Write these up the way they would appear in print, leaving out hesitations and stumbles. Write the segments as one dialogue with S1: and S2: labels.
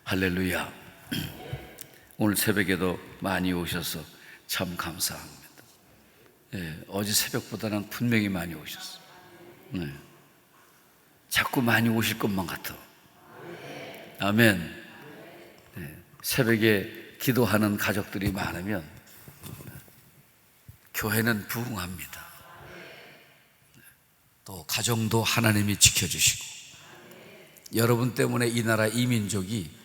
S1: 할렐루야. 오늘 새벽에도 많이 오셔서 참 감사합니다. 어제 새벽보다는 분명히 많이 오셨어요. 자꾸 많이 오실 것만 같아. 아멘. 새벽에 기도하는 가족들이 많으면 교회는 부흥합니다. 또 가정도 하나님이 지켜주시고, 여러분 때문에 이 나라 이 민족이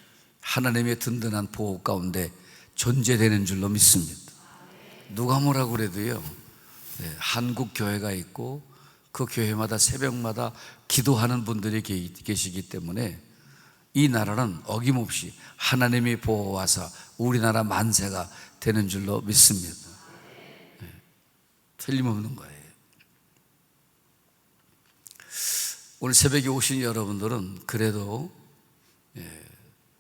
S1: 하나님의 든든한 보호 가운데 존재되는 줄로 믿습니다. 누가 뭐라고 그래도요, 한국 교회가 있고 그 교회마다 새벽마다 기도하는 분들이 계시기 때문에 이 나라는 어김없이 하나님이 보호하사 우리나라 만세가 되는 줄로 믿습니다. 틀림없는 거예요. 오늘 새벽에 오신 여러분들은 그래도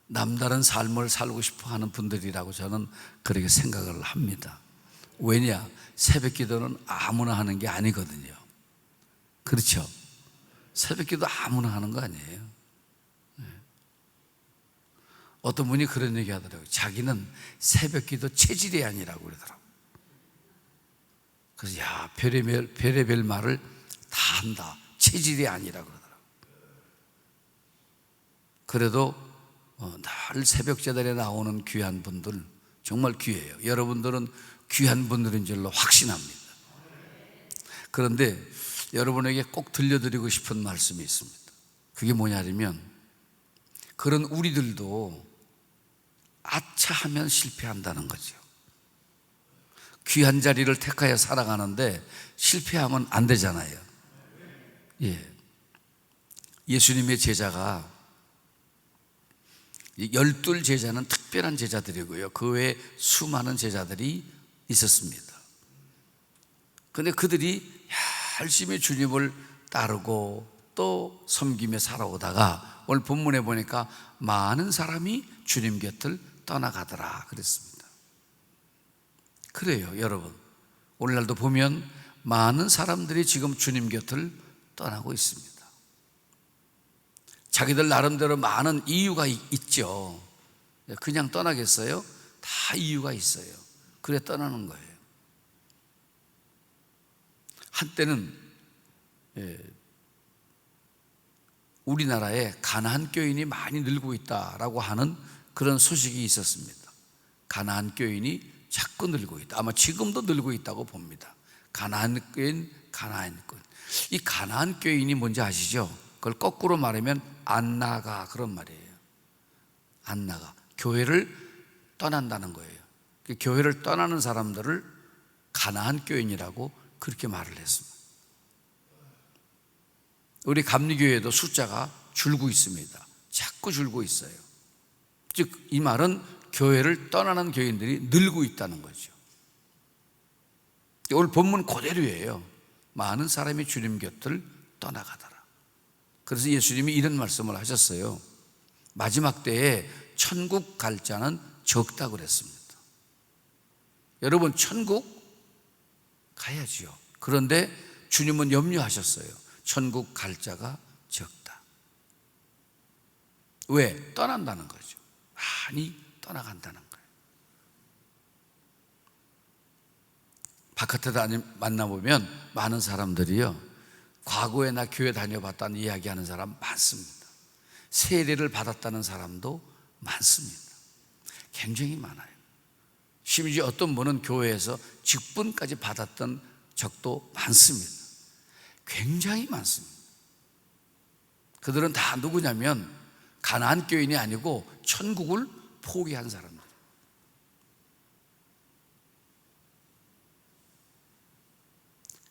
S1: 남다른 삶을 살고 싶어 하는 분들이라고 저는 그렇게 생각을 합니다. 왜냐? 새벽 기도는 아무나 하는 게 아니거든요. 그렇죠? 새벽 기도 아무나 하는 거 아니에요. 어떤 분이 그런 얘기 하더라고요. 자기는 새벽 기도 체질이 아니라고 그러더라고요. 그래서 별의별 말을 다 한다. 체질이 아니라고 그러더라고요. 그래도 늘 새벽 제단에 나오는 귀한 분들 정말 귀해요. 여러분들은 귀한 분들인 줄로 확신합니다. 그런데 여러분에게 꼭 들려드리고 싶은 말씀이 있습니다. 그게 뭐냐면, 그런 우리들도 아차 하면 실패한다는 거죠. 귀한 자리를 택하여 살아가는데 실패하면 안 되잖아요. 예수님의 제자가 12 제자는 특별한 제자들이고요, 그 외에 수많은 제자들이 있었습니다. 그런데 그들이 열심히 주님을 따르고 또 섬기며 살아오다가 오늘 본문에 보니까 많은 사람이 주님 곁을 떠나가더라 그랬습니다. 그래요, 여러분. 오늘날도 보면 많은 사람들이 지금 주님 곁을 떠나고 있습니다. 자기들 나름대로 많은 이유가 있죠. 그냥 떠나겠어요? 다 이유가 있어요. 그래 떠나는 거예요. 한때는 우리나라에 가나안 교인이 많이 늘고 있다라고 하는 그런 소식이 있었습니다. 가나안 교인이 자꾸 늘고 있다. 아마 지금도 늘고 있다고 봅니다. 가나안 교인. 이 가나안 교인이 뭔지 아시죠? 그걸 거꾸로 말하면 안나가, 그런 말이에요. 안나가 교회를 떠난다는 거예요. 교회를 떠나는 사람들을 가나안 교인이라고 그렇게 말을 했습니다. 우리 감리교회도 숫자가 줄고 있습니다. 자꾸 줄고 있어요. 즉 이 말은 교회를 떠나는 교인들이 늘고 있다는 거죠. 오늘 본문 그대로예요. 많은 사람이 주님 곁을 떠나가더라. 그래서 예수님이 이런 말씀을 하셨어요. 마지막 때에 천국 갈 자는 적다고 그랬습니다. 여러분, 천국 가야지요. 그런데 주님은 염려하셨어요. 천국 갈 자가 적다. 왜? 떠난다는 거죠. 많이 떠나간다는 거예요. 바깥에 만나보면 많은 사람들이요, 과거에 나 교회 다녀봤다는 이야기하는 사람 많습니다. 세례를 받았다는 사람도 많습니다. 굉장히 많아요. 심지어 어떤 분은 교회에서 직분까지 받았던 적도 많습니다. 굉장히 많습니다. 그들은 다 누구냐면 가나안 교인이 아니고 천국을 포기한 사람들.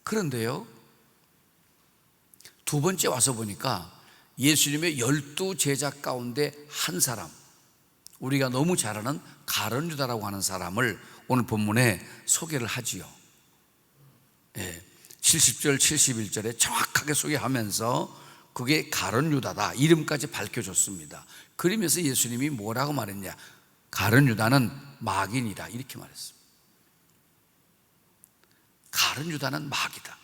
S1: 그런데요, 두 번째 와서 보니까 예수님의 12 제자 가운데 한 사람, 우리가 너무 잘 아는 가룟 유다라고 하는 사람을 오늘 본문에 소개를 하지요. 70절 71절에 정확하게 소개하면서 그게 가룟 유다다, 이름까지 밝혀줬습니다. 그러면서 예수님이 뭐라고 말했냐? 가룟 유다는 마귀이다, 이렇게 말했습니다. 가룟 유다는 마귀다.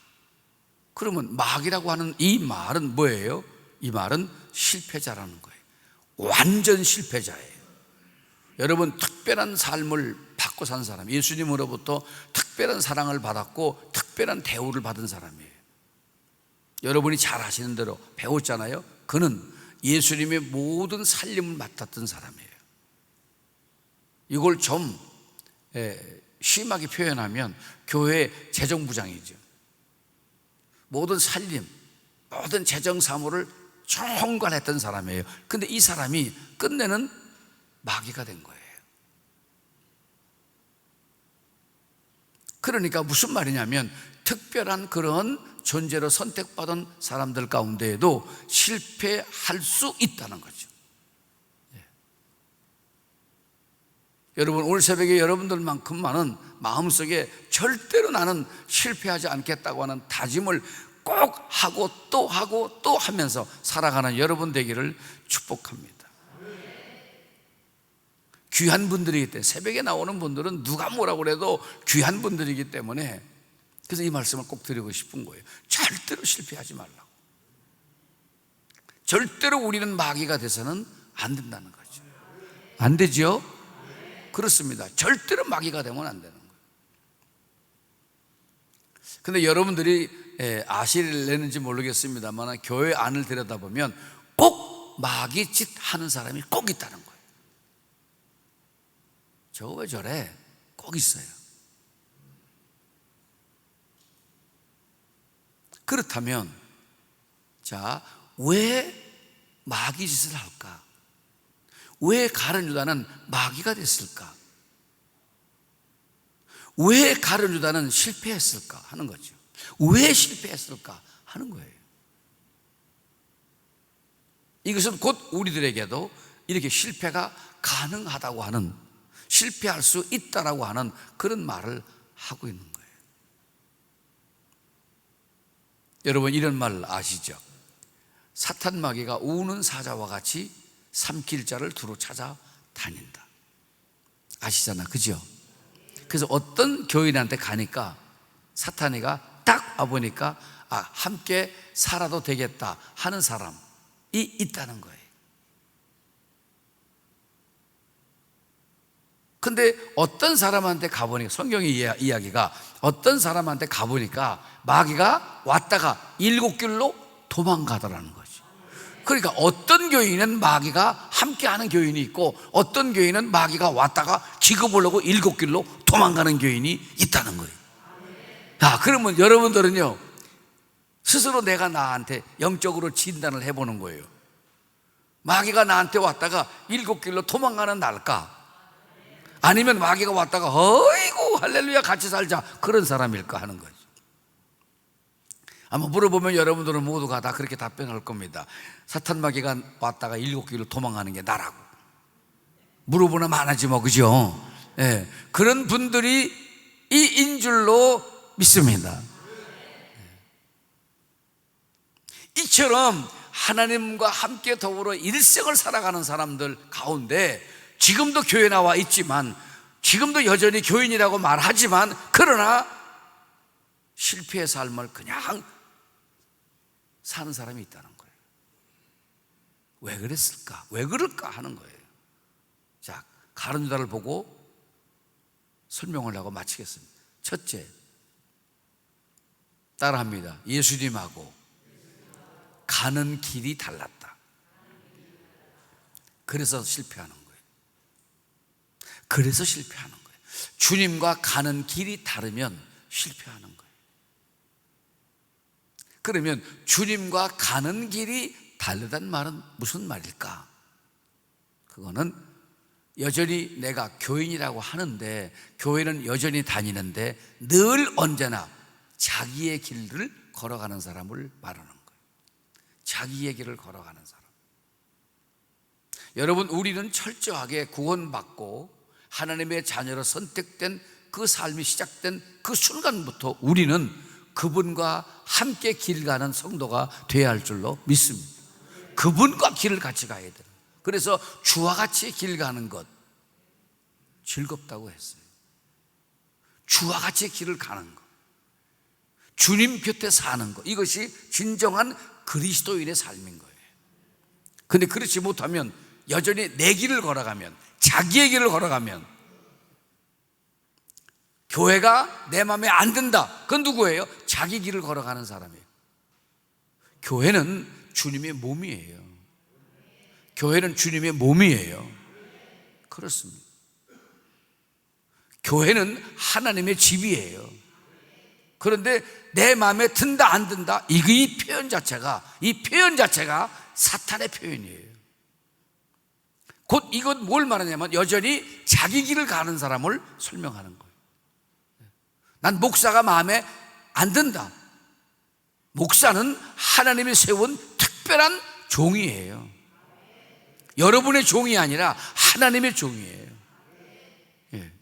S1: 그러면 마귀라고 하는 이 말은 뭐예요? 이 말은 실패자라는 거예요. 완전 실패자예요. 여러분, 특별한 삶을 받고 산 사람, 예수님으로부터 특별한 사랑을 받았고 특별한 대우를 받은 사람이에요. 여러분이 잘 아시는 대로 배웠잖아요. 그는 예수님의 모든 살림을 맡았던 사람이에요. 이걸 좀 심하게 표현하면 교회 재정부장이죠. 모든 살림, 모든 재정 사무를 총괄했던 사람이에요. 근데 이 사람이 끝내는 마귀가 된 거예요. 그러니까 무슨 말이냐면 특별한 그런 존재로 선택받은 사람들 가운데에도 실패할 수 있다는 거죠. 여러분, 오늘 새벽에 여러분들만큼만은 마음속에 절대로 나는 실패하지 않겠다고 하는 다짐을 꼭 하고 또 하고 또 하면서 살아가는 여러분 되기를 축복합니다. 귀한 분들이기 때문에, 새벽에 나오는 분들은 누가 뭐라고 그래도 귀한 분들이기 때문에, 그래서 이 말씀을 꼭 드리고 싶은 거예요. 절대로 실패하지 말라고. 절대로 우리는 마귀가 돼서는 안 된다는 거죠. 안 되죠? 그렇습니다. 절대로 마귀가 되면 안 되는 거예요. 근데 여러분들이 아실는지 모르겠습니다만 교회 안을 들여다보면 꼭 마귀 짓 하는 사람이 꼭 있다는 거예요. 저 왜 저래? 꼭 있어요. 그렇다면 자, 왜 마귀 짓을 할까? 왜 가룟 유다는 마귀가 됐을까? 왜 가룟 유다는 실패했을까 하는 거죠. 왜 실패했을까 하는 거예요. 이것은 곧 우리들에게도 이렇게 실패가 가능하다고 하는, 실패할 수 있다라고 하는 그런 말을 하고 있는 거예요. 여러분, 이런 말 아시죠? 사탄 마귀가 우는 사자와 같이 삼킬 자를 두루 찾아 다닌다. 아시잖아, 그죠? 그래서 어떤 교인한테 가니까 사탄이가 딱 와보니까 함께 살아도 되겠다 하는 사람이 있다는 거예요. 근데 어떤 사람한테 가보니까, 성경의 이야기가 어떤 사람한테 가보니까 마귀가 왔다가 7길로 도망가더라는 거죠. 그러니까 어떤 교인은 마귀가 함께하는 교인이 있고 어떤 교인은 마귀가 왔다가 기겁을 하고 7길로 도망가는 교인이 있다는 거예요. 그러면 여러분들은요, 스스로 내가 나한테 영적으로 진단을 해보는 거예요. 마귀가 나한테 왔다가 7길로 도망가는 날까? 아니면 마귀가 왔다가 어이구 할렐루야 같이 살자 그런 사람일까 하는 거죠. 아마 물어보면 여러분들은 모두가 다 그렇게 답변할 겁니다. 사탄 마귀가 왔다가 7길로 도망가는 게 나라고 물어보나 많아지 뭐, 그죠? 그런 분들이 이인 줄로 믿습니다. 이처럼 하나님과 함께 더불어 일생을 살아가는 사람들 가운데 지금도 교회 나와 있지만, 지금도 여전히 교인이라고 말하지만, 그러나 실패의 삶을 그냥 사는 사람이 있다는 거예요. 왜 그랬을까? 왜 그럴까 하는 거예요. 자, 가룟 유다를 보고 설명을 하고 마치겠습니다. 첫째, 따라합니다. 예수님하고 가는 길이 달랐다. 그래서 실패하는 거예요. 그래서 실패하는 거예요. 주님과 가는 길이 다르면 실패하는 거예요. 그러면 주님과 가는 길이 다르단 말은 무슨 말일까? 그거는 여전히 내가 교인이라고 하는데, 교회는 여전히 다니는데 늘 언제나 자기의 길을 걸어가는 사람을 말하는 거예요. 자기의 길을 걸어가는 사람. 여러분, 우리는 철저하게 구원받고 하나님의 자녀로 선택된 그 삶이 시작된 그 순간부터 우리는 그분과 함께 길 가는 성도가 되어야 할 줄로 믿습니다. 그분과 길을 같이 가야 돼요. 그래서 주와 같이 길 가는 것 즐겁다고 했어요. 주와 같이 길을 가는 것, 주님 곁에 사는 것, 이것이 진정한 그리스도인의 삶인 거예요. 근데 그렇지 못하면 여전히 내 길을 걸어가면, 자기의 길을 걸어가면, 교회가 내 마음에 안 든다, 그건 누구예요? 자기 길을 걸어가는 사람이에요. 교회는 주님의 몸이에요. 교회는 주님의 몸이에요. 그렇습니다. 교회는 하나님의 집이에요. 그런데 내 마음에 든다 안 든다, 이 표현 자체가 사탄의 표현이에요. 곧 이건 뭘 말하냐면 여전히 자기 길을 가는 사람을 설명하는 거예요. 난 목사가 마음에 안 든다. 목사는 하나님이 세운 특별한 종이에요. 여러분의 종이 아니라 하나님의 종이에요. 예.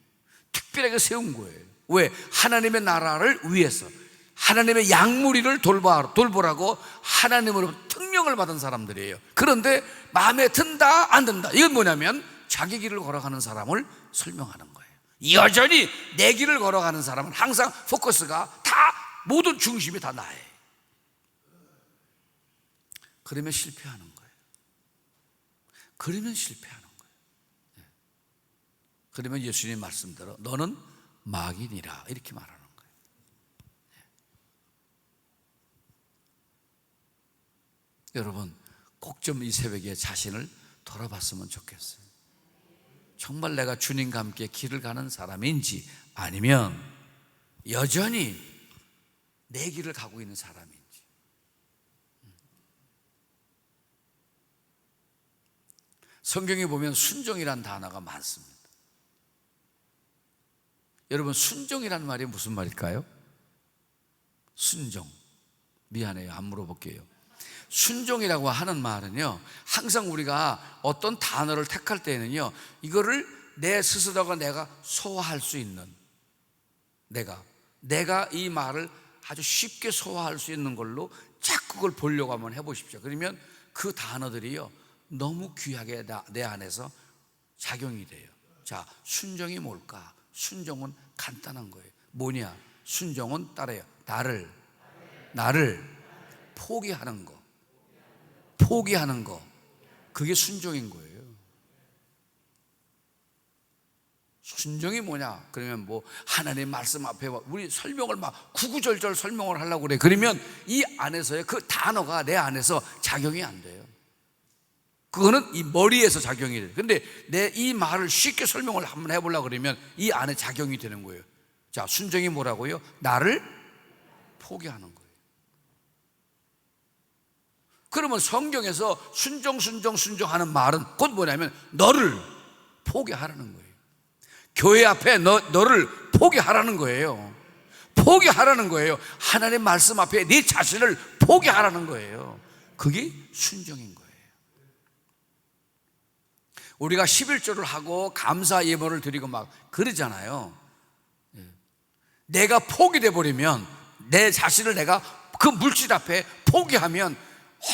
S1: 특별하게 세운 거예요. 왜? 하나님의 나라를 위해서, 하나님의 양무리를 돌보라고 하나님으로부터 특명을 받은 사람들이에요. 그런데 마음에 든다 안 든다, 이건 뭐냐면 자기 길을 걸어가는 사람을 설명하는 거예요. 여전히 내 길을 걸어가는 사람은 항상 포커스가 다, 모든 중심이 다 나예요. 그러면 실패하는 거예요. 그러면 실패하는 거예요. 그러면 예수님 말씀대로 너는 마귀니라, 이렇게 말하는 거예요. 여러분, 꼭 좀 이 새벽에 자신을 돌아봤으면 좋겠어요. 정말 내가 주님과 함께 길을 가는 사람인지, 아니면 여전히 내 길을 가고 있는 사람인지. 성경에 보면 순종이라는 단어가 많습니다. 여러분, 순종이라는 말이 무슨 말일까요? 순종. 미안해요, 안 물어볼게요. 순종이라고 하는 말은요, 항상 우리가 어떤 단어를 택할 때에는요, 이거를 내 스스로가 내가 소화할 수 있는, 내가 이 말을 아주 쉽게 소화할 수 있는 걸로 자꾸 그걸 보려고 한번 해보십시오. 그러면 그 단어들이요, 너무 귀하게 내 안에서 작용이 돼요. 자, 순종이 뭘까? 순종은 간단한 거예요. 뭐냐? 순종은 따라요. 나를 포기하는 거. 그게 순종인 거예요. 순종이 뭐냐? 그러면 뭐 하나님 말씀 앞에 우리 설명을 막 구구절절 설명을 하려고 그래. 그러면 이 안에서의 그 단어가 내 안에서 작용이 안 돼요. 그거는 이 머리에서 작용이 돼요. 근데 내 이 말을 쉽게 설명을 한번 해보려고 그러면 이 안에 작용이 되는 거예요. 자, 순종이 뭐라고요? 나를 포기하는 거예요. 그러면 성경에서 순종하는 말은 곧 뭐냐면 너를 포기하라는 거예요. 교회 앞에 너를 포기하라는 거예요. 포기하라는 거예요. 하나님 말씀 앞에 네 자신을 포기하라는 거예요. 그게 순종인 거예요. 우리가 11조를 하고 감사 예물을 드리고 막 그러잖아요. 내가 포기돼 버리면, 내 자신을 내가 그 물질 앞에 포기하면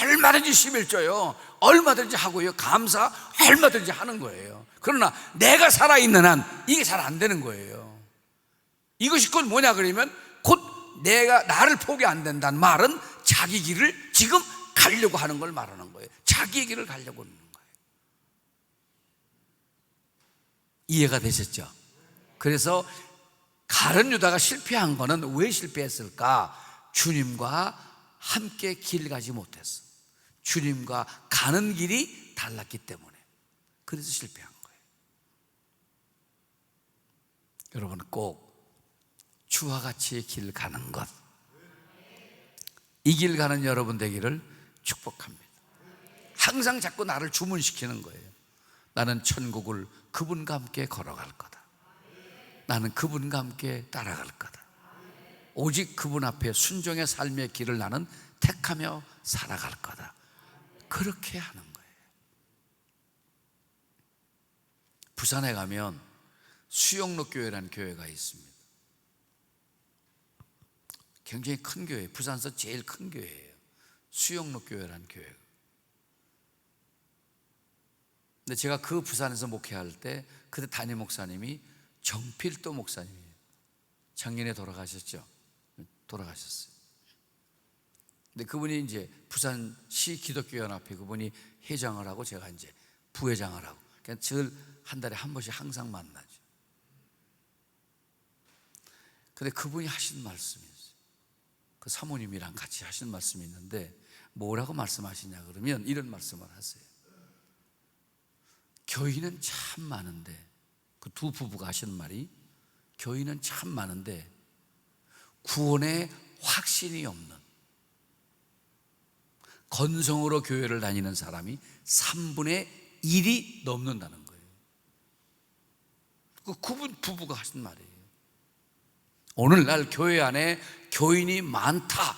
S1: 얼마든지 11조요, 얼마든지 하고요, 감사 얼마든지 하는 거예요. 그러나 내가 살아있는 한 이게 잘 안 되는 거예요. 이것이 곧 뭐냐 그러면, 곧 내가 나를 포기 안 된다는 말은 자기 길을 지금 가려고 하는 걸 말하는 거예요. 자기의 길을 가려고 하는 거예요. 이해가 되셨죠? 그래서 가룟 유다가 실패한 거는 왜 실패했을까? 주님과 함께 길 가지 못했어. 주님과 가는 길이 달랐기 때문에. 그래서 실패한 거예요. 여러분, 꼭 주와 같이 길 가는 것, 이 길 가는 여러분 되기를 축복합니다. 항상 자꾸 나를 주문시키는 거예요. 나는 천국을 그분과 함께 걸어갈 거다. 나는 그분과 함께 따라갈 거다. 오직 그분 앞에 순종의 삶의 길을 나는 택하며 살아갈 거다. 그렇게 하는 거예요. 부산에 가면 수영로 교회라는 교회가 있습니다. 굉장히 큰 교회, 부산에서 제일 큰 교회예요. 수영로 교회라는 교회. 근데 제가 그 부산에서 목회할 때 그때 담임 목사님이 정필도 목사님이에요. 작년에 돌아가셨죠. 돌아가셨어요. 근데 그분이 이제 부산시 기독교연합회 그분이 회장을 하고 제가 이제 부회장을 하고, 그냥 절 한 달에 한 번씩 항상 만나죠. 근데 그분이 하신 말씀이 있어요. 그 사모님이랑 같이 하신 말씀이 있는데 뭐라고 말씀하시냐 그러면 이런 말씀을 하세요. 교인은 참 많은데, 그 두 부부가 하시는 말이, 교인은 참 많은데 구원에 확신이 없는, 건성으로 교회를 다니는 사람이 3분의 1이 넘는다는 거예요. 그 그분 부부가 하신 말이에요. 오늘날 교회 안에 교인이 많다.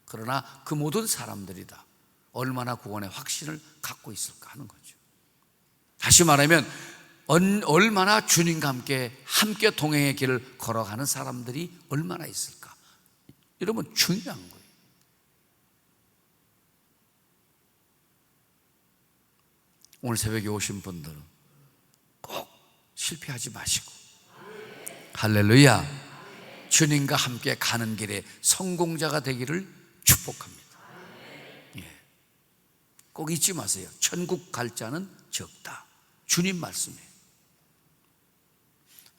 S1: 그러나 그 모든 사람들이 다 얼마나 구원의 확신을 갖고 있을까 하는 거죠. 다시 말하면 얼마나 주님과 함께 동행의 길을 걸어가는 사람들이 얼마나 있을까? 여러분, 중요한 거예요. 오늘 새벽에 오신 분들은 꼭 실패하지 마시고, 할렐루야, 주님과 함께 가는 길에 성공자가 되기를 축복합니다. 예. 꼭 잊지 마세요. 천국 갈 자는 적다. 주님 말씀이에요.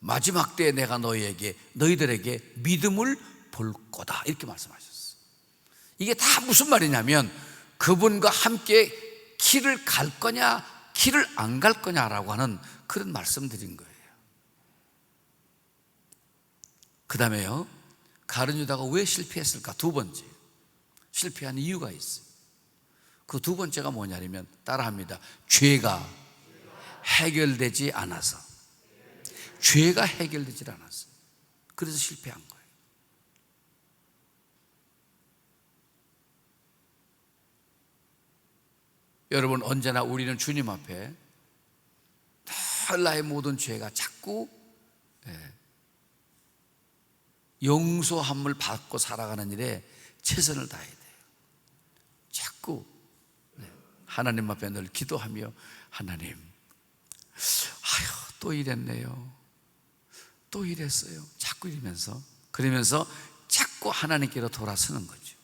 S1: 마지막 때에 내가 너희들에게 믿음을 볼 거다, 이렇게 말씀하셨어요. 이게 다 무슨 말이냐면 그분과 함께 길을 갈 거냐 길을 안 갈 거냐라고 하는 그런 말씀드린 거예요. 그 다음에요, 가룟 유다가 왜 실패했을까? 두 번째, 실패한 이유가 있어요. 그 두 번째가 뭐냐면 따라합니다. 죄가 해결되지 않아서. 죄가 해결되지 않았어요. 그래서 실패한 거예요. 여러분, 언제나 우리는 주님 앞에 늘 나의 모든 죄가 자꾸 용서함을 받고 살아가는 일에 최선을 다해야 돼요. 자꾸 하나님 앞에 늘 기도하며, 하나님, 또 이랬네요, 또 이랬어요, 자꾸 그러면서 자꾸 하나님께로 돌아서는 거죠.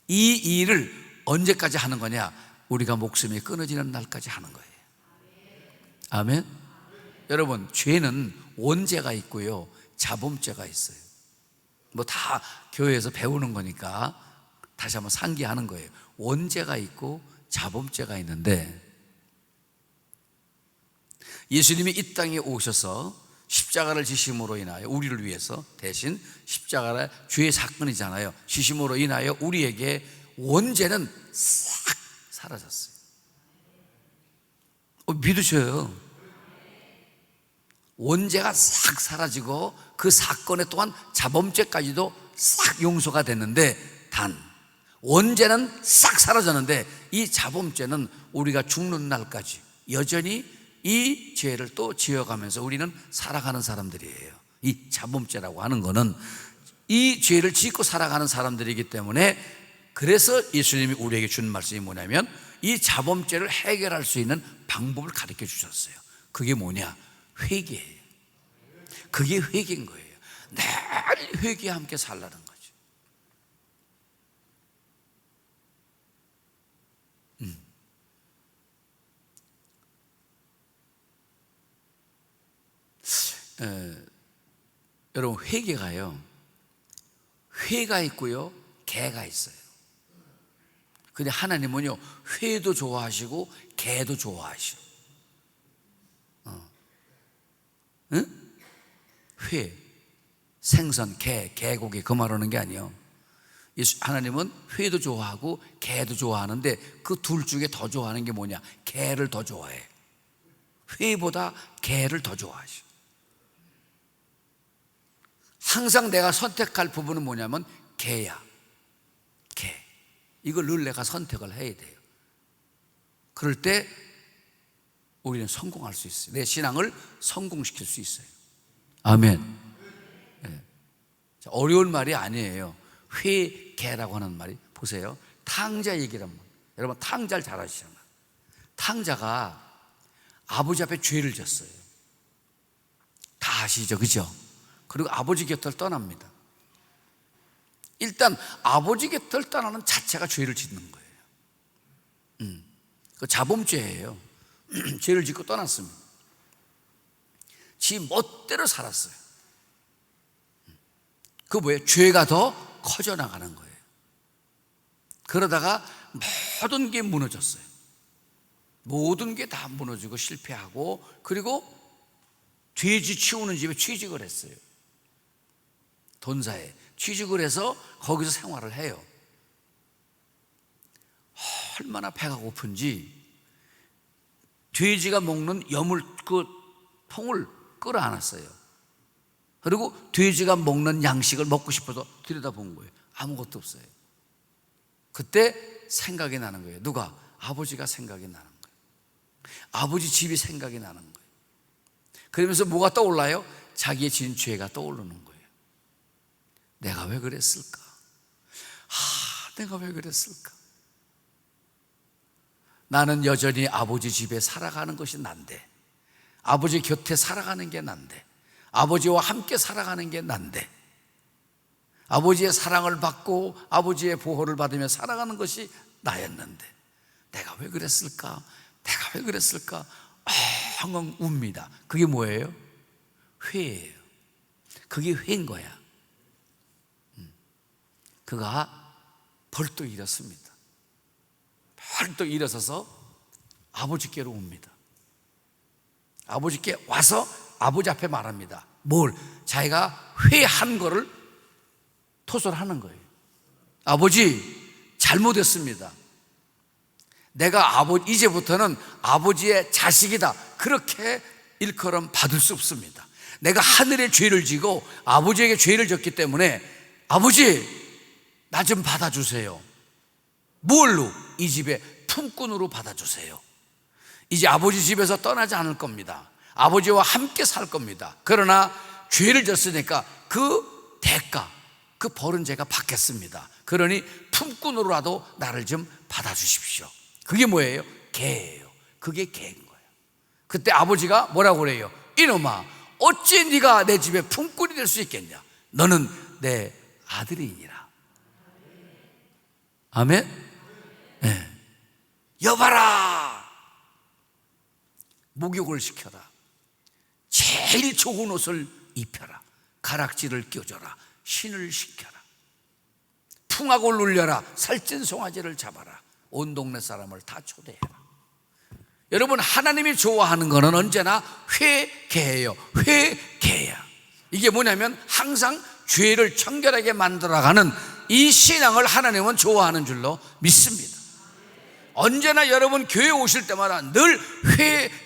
S1: 이 일을 언제까지 하는 거냐? 우리가 목숨이 끊어지는 날까지 하는 거예요. 아멘. 여러분, 죄는 원죄가 있고요, 자범죄가 있어요. 뭐 다 교회에서 배우는 거니까 다시 한번 상기하는 거예요. 원죄가 있고 자범죄가 있는데, 예수님이 이 땅에 오셔서 십자가를 지심으로 인하여 우리를 위해서 대신 십자가가 죄의 사건이잖아요. 지심으로 인하여 우리에게 원죄는 싹 사라졌어요. 믿으셔요. 원죄가 싹 사라지고 그 사건에 또한 자범죄까지도 싹 용서가 됐는데, 단 원죄는 싹 사라졌는데 이 자범죄는 우리가 죽는 날까지 여전히 이 죄를 또 지어가면서 우리는 살아가는 사람들이에요. 이 자범죄라고 하는 거는 이 죄를 짓고 살아가는 사람들이기 때문에, 그래서 예수님이 우리에게 주는 말씀이 뭐냐면 이 자범죄를 해결할 수 있는 방법을 가르쳐 주셨어요. 그게 뭐냐? 회개예요. 그게 회개인 거예요. 늘 회개와 함께 살라는 거죠. 여러분, 회개가요, 회가 있고요, 개가 있어요. 근데 하나님은요, 회도 좋아하시고 개도 좋아하셔. 응? 회, 생선, 개고기 그 말하는 게 아니에요. 하나님은 회도 좋아하고 개도 좋아하는데 그 둘 중에 더 좋아하는 게 뭐냐? 개를 더 좋아해. 회보다 개를 더 좋아하셔. 항상 내가 선택할 부분은 뭐냐면 개야. 개. 이걸 늘 내가 선택을 해야 돼요. 그럴 때 우리는 성공할 수 있어요. 내 신앙을 성공시킬 수 있어요. 아멘. 네. 어려운 말이 아니에요. 회개라고 하는 말이, 보세요, 탕자 얘기란 말. 여러분, 탕자를 잘 아시잖아요. 탕자가 아버지 앞에 죄를 졌어요. 다 아시죠, 그죠? 그리고 아버지 곁을 떠납니다. 일단 아버지 곁을 떠나는 자체가 죄를 짓는 거예요. 그 자범죄예요. 죄를 짓고 떠났습니다. 지 멋대로 살았어요. 그 뭐예요? 죄가 더 커져 나가는 거예요. 그러다가 모든 게 무너졌어요. 모든 게 다 무너지고 실패하고, 그리고 돼지 치우는 집에 취직을 했어요. 돈사에 취직을 해서 거기서 생활을 해요. 얼마나 배가 고픈지 돼지가 먹는 그 통을 끌어안았어요. 그리고 돼지가 먹는 양식을 먹고 싶어서 들여다본 거예요. 아무것도 없어요. 그때 생각이 나는 거예요. 누가? 아버지가 생각이 나는 거예요. 아버지 집이 생각이 나는 거예요. 그러면서 뭐가 떠올라요? 자기의 지은 죄가 떠오르는 거예요. 내가 왜 그랬을까? 내가 왜 그랬을까? 나는 여전히 아버지 집에 살아가는 것이 난데, 아버지 곁에 살아가는 게 난데, 아버지와 함께 살아가는 게 난데, 아버지의 사랑을 받고 아버지의 보호를 받으며 살아가는 것이 나였는데 내가 왜 그랬을까? 내가 왜 그랬을까? 엉엉 웁니다. 그게 뭐예요? 회예요. 그게 회인 거야. 그가 벌떡 일었습니다. 벌떡 일어서서 아버지께로 옵니다. 아버지께 와서 아버지 앞에 말합니다. 뭘? 자기가 회한 거를 토설하는 거예요. 아버지, 잘못했습니다. 내가 이제부터는 아버지의 자식이다, 그렇게 일컬음 받을 수 없습니다. 내가 하늘의 죄를 지고 아버지에게 죄를 졌기 때문에 아버지, 나 좀 받아주세요. 뭘로? 이 집에 품꾼으로 받아주세요. 이제 아버지 집에서 떠나지 않을 겁니다. 아버지와 함께 살 겁니다. 그러나 죄를 졌으니까 그 대가, 그 벌은 제가 받겠습니다. 그러니 품꾼으로라도 나를 좀 받아주십시오. 그게 뭐예요? 개예요. 그게 개인 거예요. 그때 아버지가 뭐라고 그래요? 이놈아, 어찌 네가 내 집에 품꾼이 될 수 있겠냐? 너는 내 아들이니라. 아멘? 네. 여봐라, 목욕을 시켜라, 제일 좋은 옷을 입혀라, 가락지를 껴줘라, 신을 시켜라, 풍악을 울려라, 살찐 송아지를 잡아라, 온 동네 사람을 다 초대해라. 여러분, 하나님이 좋아하는 거는 언제나 회개예요. 회개야. 이게 뭐냐면 항상 죄를 청결하게 만들어가는 이 신앙을 하나님은 좋아하는 줄로 믿습니다. 언제나 여러분 교회 오실 때마다 늘 회개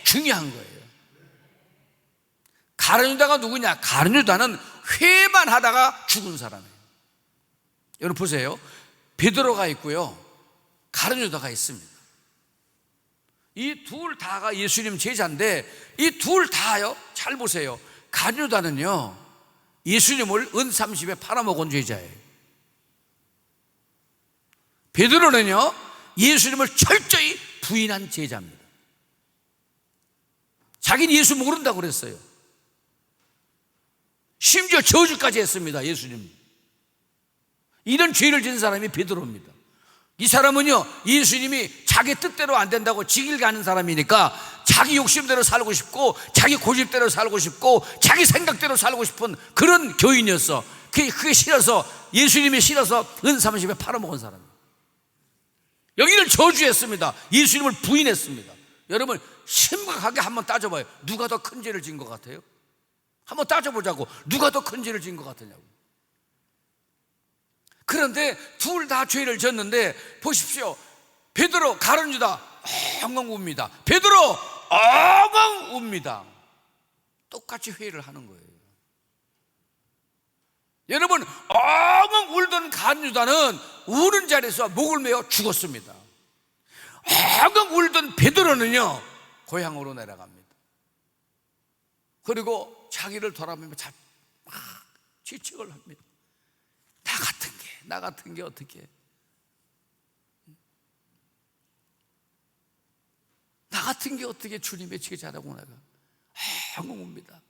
S1: 중요한 거예요. 가룟 유다가 누구냐? 가룟 유다는 회만 하다가 죽은 사람이에요. 여러분 보세요. 베드로가 있고요, 가룟 유다가 있습니다. 이 둘 다가 예수님 제자인데, 이 둘 다요, 잘 보세요. 가룟 유다는요, 예수님을 은 30에 팔아먹은 제자예요. 베드로는요, 예수님을 철저히 부인한 제자입니다. 자기는 예수 모른다고 그랬어요. 심지어 저주까지 했습니다. 예수님. 이런 죄를 지은 사람이 베드로입니다. 이 사람은요, 예수님이 자기 뜻대로 안 된다고 지길 가는 사람이니까 자기 욕심대로 살고 싶고, 자기 고집대로 살고 싶고, 자기 생각대로 살고 싶은 그런 교인이었어. 그게 싫어서, 예수님이 싫어서 은 30에 팔아먹은 사람이에요. 여기를 저주했습니다. 예수님을 부인했습니다. 여러분, 심각하게 한번 따져봐요. 누가 더 큰 죄를 지은 것 같아요? 한번 따져보자고. 누가 더 큰 죄를 지은 것 같으냐고. 그런데 둘 다 죄를 졌는데 보십시오. 베드로, 가룟 유다 엉엉 웁니다. 베드로 엉엉 웁니다. 똑같이 회의를 하는 거예요. 여러분, 엉엉 울던 가룟 유다는 우는 자리에서 목을 메어 죽었습니다. 엉엉 울던 베드로는요, 고향으로 내려갑니다. 그리고 자기를 돌아보며 막 지책을 합니다. 나 같은 게 어떻게, 나 같은 게 어떻게 주님의 제자라고 내가 엉엉 웁니다.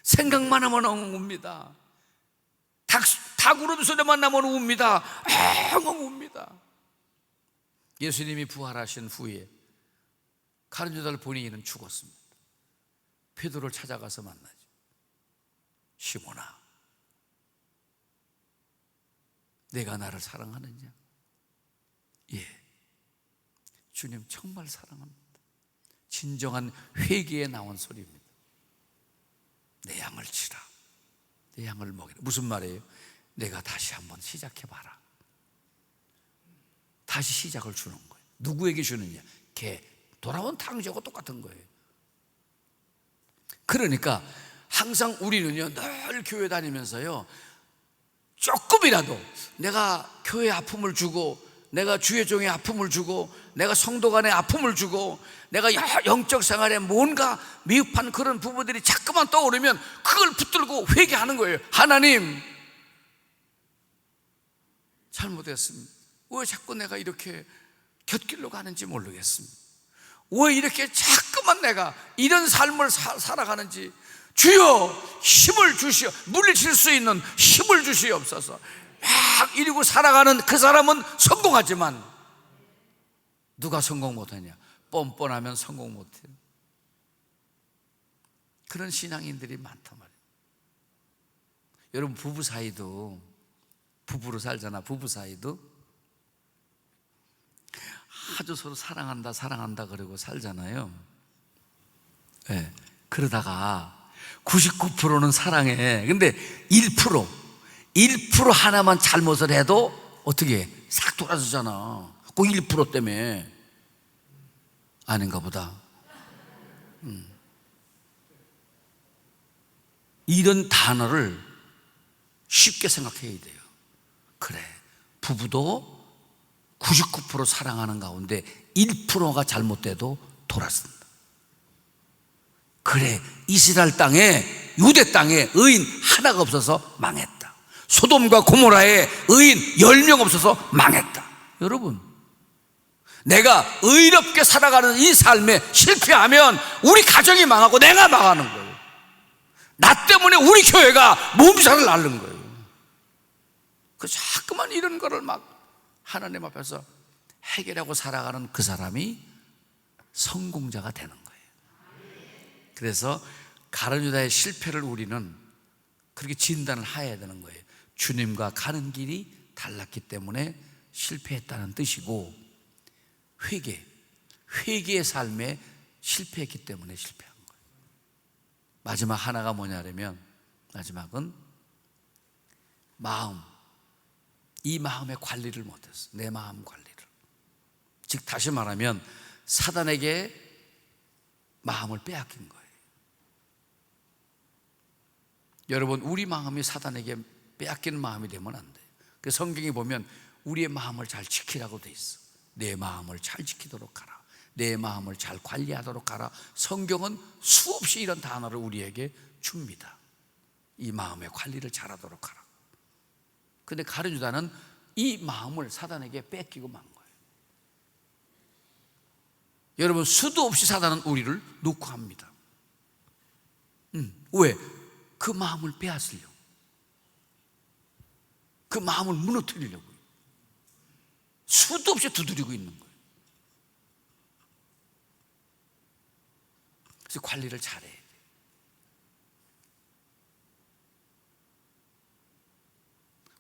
S1: 생각만 하면 엉엉 웁니다. 닭 울음소리만 나면 웁니다. 엉엉 웁니다. 예수님이 부활하신 후에 가룟 유다를 보내기는 죽었습니다. 베드로를 찾아가서 만나죠. 시몬아, 내가 나를 사랑하느냐? 예, 주님 정말 사랑합니다. 진정한 회개에 나온 소리입니다. 내 양을 치라, 내 양을 먹이라. 무슨 말이에요? 내가 다시 한번 시작해봐라. 다시 시작을 주는 거예요. 누구에게 주느냐? 개, 돌아온 탕자하고 똑같은 거예요. 그러니까 항상 우리는요, 늘 교회 다니면서요, 조금이라도 내가 교회에 아픔을 주고, 내가 주의 종에 아픔을 주고, 내가 성도 간에 아픔을 주고, 내가 영적 생활에 뭔가 미흡한 그런 부분들이 자꾸만 떠오르면 그걸 붙들고 회개하는 거예요. 하나님, 잘못했습니다. 왜 자꾸 내가 이렇게 곁길로 가는지 모르겠습니다. 왜 이렇게 자꾸만 내가 이런 삶을 살아가는지 주여 힘을 주시어, 물리칠 수 있는 힘을 주시옵소서. 막 이러고 살아가는 그 사람은 성공하지만 누가 성공 못하냐? 뻔뻔하면 성공 못해요. 그런 신앙인들이 많단 말이에요. 여러분, 부부 사이도, 부부로 살잖아. 부부 사이도 아주 서로 사랑한다 사랑한다 그러고 살잖아요. 네. 그러다가 99%는 사랑해. 근데 1% 하나만 잘못을 해도 어떻게 해? 싹 돌아서잖아. 그 1% 때문에. 아닌가 보다. 이런 단어를 쉽게 생각해야 돼요. 그래, 부부도 99% 사랑하는 가운데 1%가 잘못돼도 돌았습니다. 그래, 이스라엘 땅에, 유대 땅에 의인 하나가 없어서 망했다. 소돔과 고모라에 의인 10명 없어서 망했다. 여러분, 내가 의롭게 살아가는 이 삶에 실패하면 우리 가정이 망하고 내가 망하는 거예요. 나 때문에 우리 교회가 몸살을 앓는 거예요. 그 자꾸만 이런 거를 막 하나님 앞에서 해결하고 살아가는 그 사람이 성공자가 되는 거예요. 그래서 가룟 유다의 실패를 우리는 그렇게 진단을 해야 되는 거예요. 주님과 가는 길이 달랐기 때문에 실패했다는 뜻이고, 회개의 삶에 실패했기 때문에 실패한 거예요. 마지막 하나가 뭐냐면, 마지막은 마음, 이 마음의 관리를 못했어. 내 마음 관리를. 즉 다시 말하면 사단에게 마음을 빼앗긴 거예요. 여러분, 우리 마음이 사단에게 빼앗기는 마음이 되면 안 돼요. 그래서 성경에 보면 우리의 마음을 잘 지키라고 돼 있어. 내 마음을 잘 지키도록 하라, 내 마음을 잘 관리하도록 하라. 성경은 수없이 이런 단어를 우리에게 줍니다. 이 마음의 관리를 잘하도록 하라. 근데 가룟 유다는 이 마음을 사단에게 뺏기고 만 거예요. 여러분, 수도 없이 사단은 우리를 놓고 합니다. 왜? 그 마음을 빼앗으려고, 그 마음을 무너뜨리려고 수도 없이 두드리고 있는 거예요. 그래서 관리를 잘해야 돼요.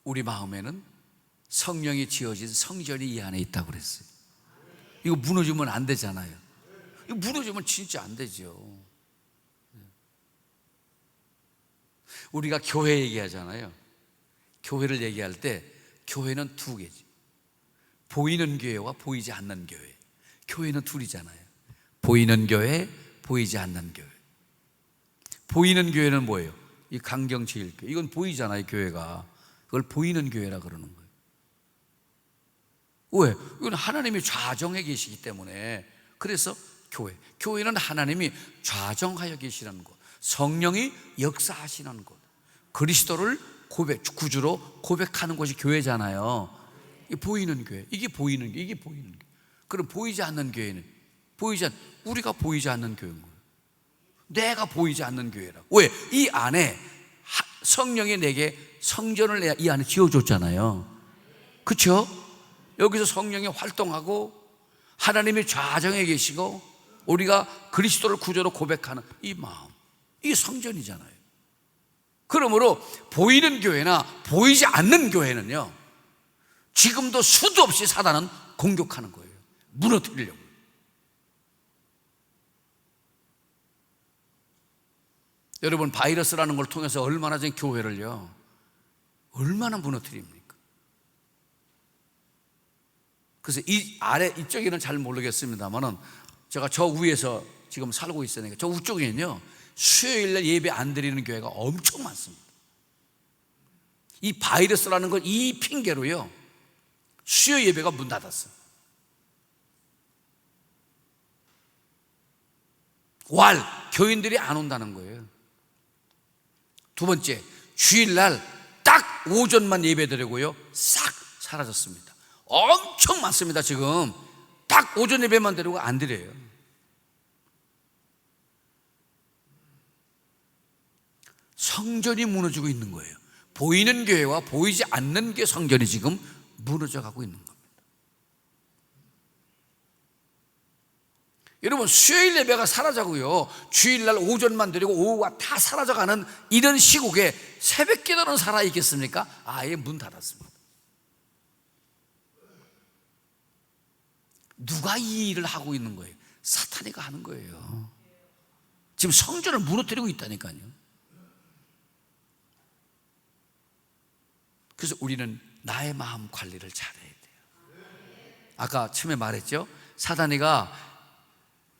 S1: 우리 마음에는 성령이 지어진 성전이 이 안에 있다고 그랬어요. 이거 무너지면 안 되잖아요. 이거 무너지면 진짜 안 되죠. 우리가 교회 얘기하잖아요. 교회를 얘기할 때 교회는 두 개지. 보이는 교회와 보이지 않는 교회. 교회는 둘이잖아요. 보이는 교회, 보이지 않는 교회. 보이는 교회는 뭐예요? 이 강경제일교회. 이건 보이잖아요, 교회가. 그걸 보이는 교회라 그러는 거예요. 왜? 이건 하나님이 좌정해 계시기 때문에. 그래서 교회는 하나님이 좌정하여 계시는 곳, 성령이 역사하시는 곳, 그리스도를 구주로 고백하는 곳이 교회잖아요. 이게 보이는 교회. 이게 보이는 교회. 이게 보이는 교회. 그럼 보이지 않는 교회는 우리가 보이지 않는 교회인 거예요. 내가 보이지 않는 교회라고. 왜? 이 안에 성령이 내게 성전을 이 안에 지어줬잖아요. 그렇죠? 여기서 성령이 활동하고 하나님의 좌정에 계시고 우리가 그리스도를 구주로 고백하는 이 마음, 이게 성전이잖아요. 그러므로 보이는 교회나 보이지 않는 교회는요, 지금도 수도 없이 사단은 공격하는 거예요. 무너뜨리려고. 여러분, 바이러스라는 걸 통해서 얼마나 전 교회를요, 얼마나 무너뜨립니까? 그래서 이 아래 이쪽에는 잘 모르겠습니다만은 제가 저 위에서 지금 살고 있으니까 저 위쪽에는요, 수요일날 예배 안 드리는 교회가 엄청 많습니다. 이 바이러스라는 걸 이 핑계로요, 수요 예배가 문 닫았어요. 교인들이 안 온다는 거예요. 두 번째, 주일날 딱 오전만 예배 드리고요, 싹 사라졌습니다. 엄청 많습니다. 지금 딱 오전 예배만 드리고 안 드려요. 성전이 무너지고 있는 거예요. 보이는 교회와 보이지 않는 교회 성전이 지금 무너져 가고 있는 겁니다. 여러분, 수요일 예배가 사라져고요, 주일날 오전만 드리고 오후가 다 사라져가는 이런 시국에 새벽 기도는 살아있겠습니까? 아예 문 닫았습니다. 누가 이 일을 하고 있는 거예요? 사탄이가 하는 거예요. 지금 성전을 무너뜨리고 있다니까요. 그래서 우리는 나의 마음 관리를 잘해야 돼요. 아까 처음에 말했죠, 사단이가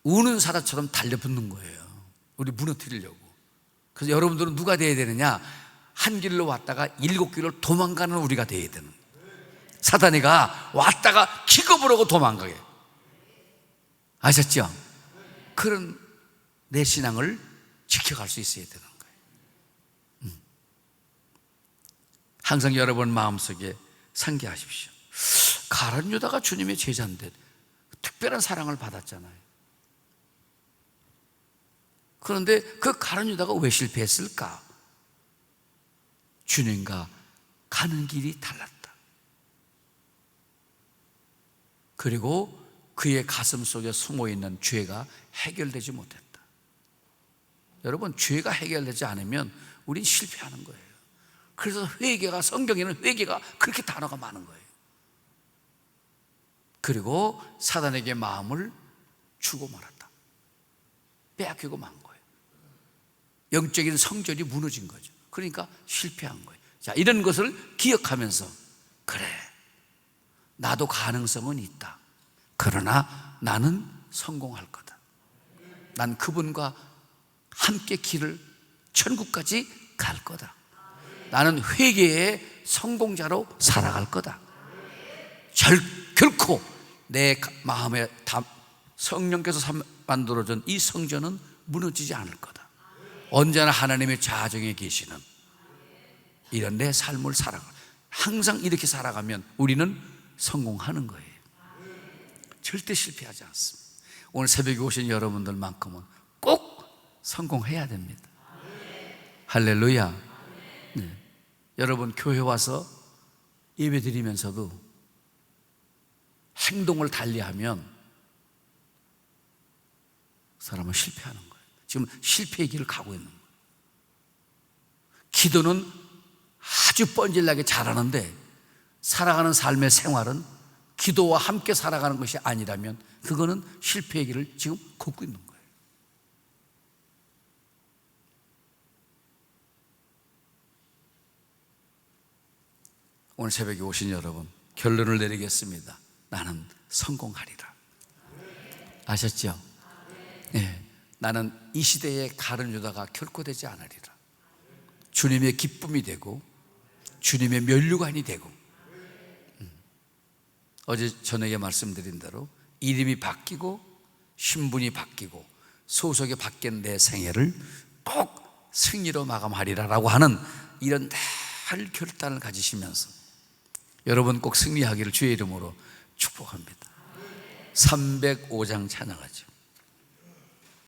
S1: 우는 사자처럼 달려붙는 거예요. 우리 무너뜨리려고. 그래서 여러분들은 누가 돼야 되느냐? 한 길로 왔다가 7길로 도망가는 우리가 돼야 되는 거예요. 사단이가 왔다가 기겁을 하고 도망가게. 아셨죠? 그런 내 신앙을 지켜갈 수 있어야 되는 거예요. 항상 여러분 마음속에 상기하십시오. 가룟 유다가 주님의 제자인데 특별한 사랑을 받았잖아요. 그런데 그 가룟 유다가 왜 실패했을까? 주님과 가는 길이 달랐다. 그리고 그의 가슴 속에 숨어있는 죄가 해결되지 못했다. 여러분, 죄가 해결되지 않으면 우린 실패하는 거예요. 그래서 회개가, 성경에는 회개가 그렇게 단어가 많은 거예요. 그리고 사단에게 마음을 주고 말았다. 빼앗기고 만 거예요. 영적인 성전이 무너진 거죠. 그러니까 실패한 거예요. 자, 이런 것을 기억하면서, 그래, 나도 가능성은 있다. 그러나 나는 성공할 거다. 난 그분과 함께 길을 천국까지 갈 거다. 나는 회개의 성공자로 살아갈 거다. 결코 내 마음에 성령께서 만들어준 이 성전은 무너지지 않을 거다. 언제나 하나님의 자정에 계시는 이런 내 삶을 살아가. 항상 이렇게 살아가면 우리는 성공하는 거예요. 절대 실패하지 않습니다. 오늘 새벽에 오신 여러분들만큼은 꼭 성공해야 됩니다. 할렐루야. 네. 여러분, 교회 와서 예배 드리면서도 행동을 달리하면 사람은 실패하는 거예요. 지금 실패의 길을 가고 있는 거예요. 기도는 아주 뻔질나게 잘하는데 살아가는 삶의 생활은 기도와 함께 살아가는 것이 아니라면 그거는 실패의 길을 지금 걷고 있는 거예요. 오늘 새벽에 오신 여러분, 결론을 내리겠습니다. 나는 성공하리라. 아셨죠? 네. 나는 이 시대의 가룟 유다가 결코 되지 않으리라. 주님의 기쁨이 되고 주님의 면류관이 되고, 어제 저녁에 말씀드린 대로 이름이 바뀌고 신분이 바뀌고 소속이 바뀐 내 생애를 꼭 승리로 마감하리라라고 하는 이런 날 결단을 가지시면서 여러분 꼭 승리하기를 주의 이름으로 축복합니다. 305장 찬양하죠.